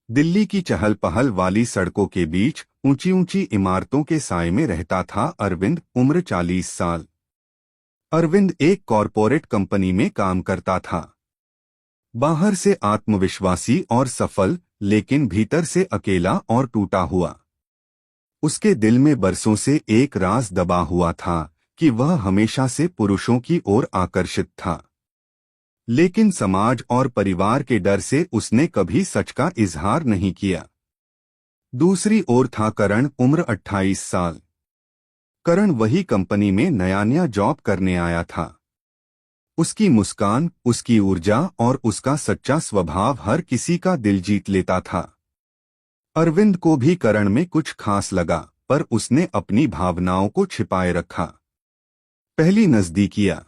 दिल्ली की चहल पहल वाली सड़कों के बीच ऊंची ऊंची इमारतों के साए में रहता था अरविंद। उम्र 40 साल। अरविंद एक कॉरपोरेट कंपनी में काम करता था। बाहर से आत्मविश्वासी और सफल, लेकिन भीतर से अकेला और टूटा हुआ। उसके दिल में बरसों से एक राज दबा हुआ था कि वह हमेशा से पुरुषों की ओर आकर्षित था, लेकिन समाज और परिवार के डर से उसने कभी सच का इजहार नहीं किया। दूसरी ओर था करण। उम्र 28 साल। करण वही कंपनी में नया नया जॉब करने आया था। उसकी मुस्कान, उसकी ऊर्जा और उसका सच्चा स्वभाव हर किसी का दिल जीत लेता था। अरविंद को भी करण में कुछ खास लगा, पर उसने अपनी भावनाओं को छिपाए रखा। पहली नजदीकियां।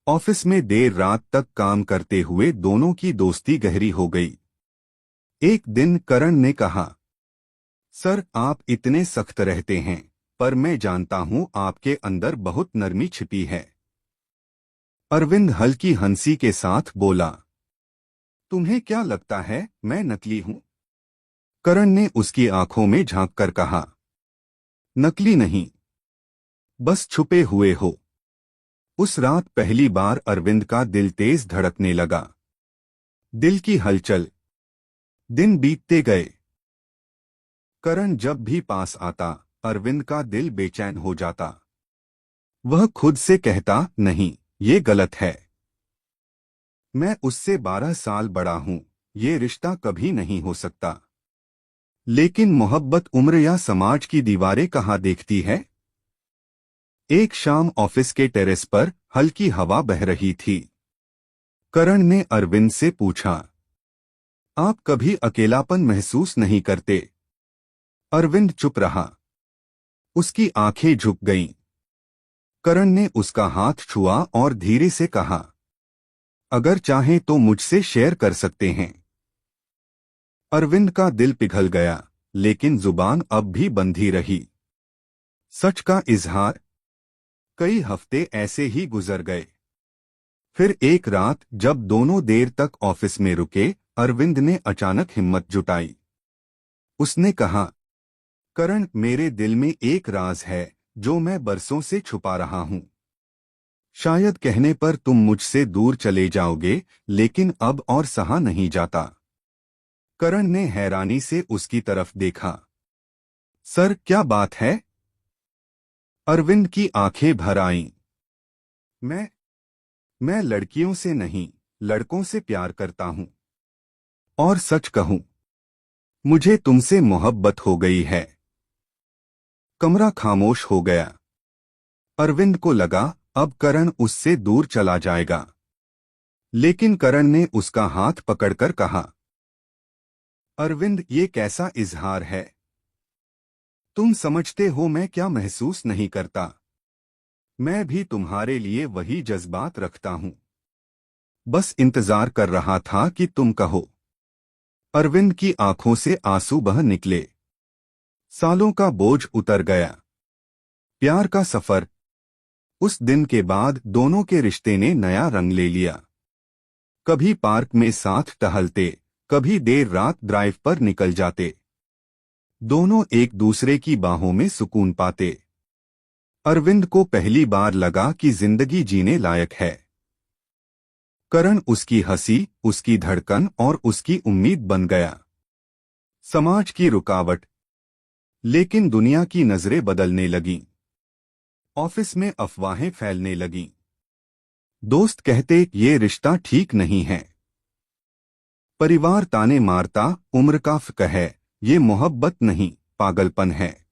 ऑफिस में देर रात तक काम करते हुए दोनों की दोस्ती गहरी हो गई। एक दिन करण ने कहा, सर आप इतने सख्त रहते हैं, पर मैं जानता हूं आपके अंदर बहुत नरमी छिपी है। अरविंद हल्की हंसी के साथ बोला, तुम्हें क्या लगता है मैं नकली हूं? करण ने उसकी आंखों में झांककर कहा, नकली नहीं, बस छुपे हुए हो। उस रात पहली बार अरविंद का दिल तेज धड़कने लगा। दिल की हलचल। दिन बीतते गए। करण जब भी पास आता, अरविंद का दिल बेचैन हो जाता। वह खुद से कहता, नहीं, ये गलत है। मैं उससे 12 साल बड़ा हूं, ये रिश्ता कभी नहीं हो सकता। लेकिन मोहब्बत उम्र या समाज की दीवारें कहाँ देखती है। एक शाम ऑफिस के टेरेस पर हल्की हवा बह रही थी। करण ने अरविंद से पूछा, आप कभी अकेलापन महसूस नहीं करते? अरविंद चुप रहा। उसकी आंखें झुक गईं। करण ने उसका हाथ छुआ और धीरे से कहा, अगर चाहें तो मुझसे शेयर कर सकते हैं। अरविंद का दिल पिघल गया, लेकिन जुबान अब भी बंधी रही। सच का इजहार। कई हफ्ते ऐसे ही गुजर गए। फिर एक रात जब दोनों देर तक ऑफिस में रुके, अरविंद ने अचानक हिम्मत जुटाई। उसने कहा, करण मेरे दिल में एक राज है जो मैं बरसों से छुपा रहा हूं। शायद कहने पर तुम मुझसे दूर चले जाओगे, लेकिन अब और सहा नहीं जाता। करण ने हैरानी से उसकी तरफ देखा। सर क्या बात है? अरविंद की आंखें भर आईं। मैं मैं लड़कियों से नहीं, लड़कों से प्यार करता हूं। और सच कहूं, मुझे तुमसे मोहब्बत हो गई है। कमरा खामोश हो गया। अरविंद को लगा अब करण उससे दूर चला जाएगा, लेकिन करण ने उसका हाथ पकड़कर कहा, अरविंद ये कैसा इजहार है? तुम समझते हो मैं क्या महसूस नहीं करता? मैं भी तुम्हारे लिए वही जज्बात रखता हूं। बस इंतजार कर रहा था कि तुम कहो। अरविंद की आंखों से आंसू बह निकले। सालों का बोझ उतर गया। प्यार का सफर। उस दिन के बाद दोनों के रिश्ते ने नया रंग ले लिया। कभी पार्क में साथ टहलते, कभी देर रात ड्राइव पर निकल जाते। दोनों एक दूसरे की बाहों में सुकून पाते। अरविंद को पहली बार लगा कि जिंदगी जीने लायक है। करण उसकी हंसी, उसकी धड़कन और उसकी उम्मीद बन गया। समाज की रुकावट। लेकिन दुनिया की नजरें बदलने लगीं। ऑफिस में अफवाहें फैलने लगीं। दोस्त कहते ये रिश्ता ठीक नहीं है। परिवार ताने मारता, उम्र का फ़र्क है, ये मोहब्बत नहीं, पागलपन है।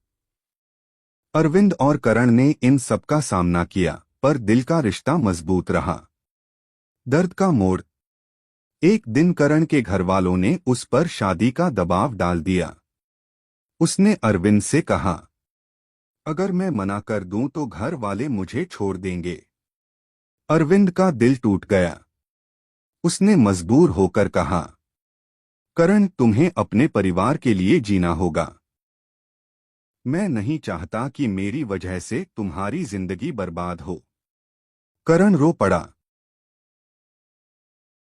अरविंद और करण ने इन सब का सामना किया, पर दिल का रिश्ता मजबूत रहा। दर्द का मोड़। एक दिन करण के घरवालों ने उस पर शादी का दबाव डाल दिया। उसने अरविंद से कहा, अगर मैं मना कर दूं तो घर वाले मुझे छोड़ देंगे। अरविंद का दिल टूट गया। उसने मजबूर होकर कहा, करण तुम्हें अपने परिवार के लिए जीना होगा। मैं नहीं चाहता कि मेरी वजह से तुम्हारी जिंदगी बर्बाद हो। करण रो पड़ा।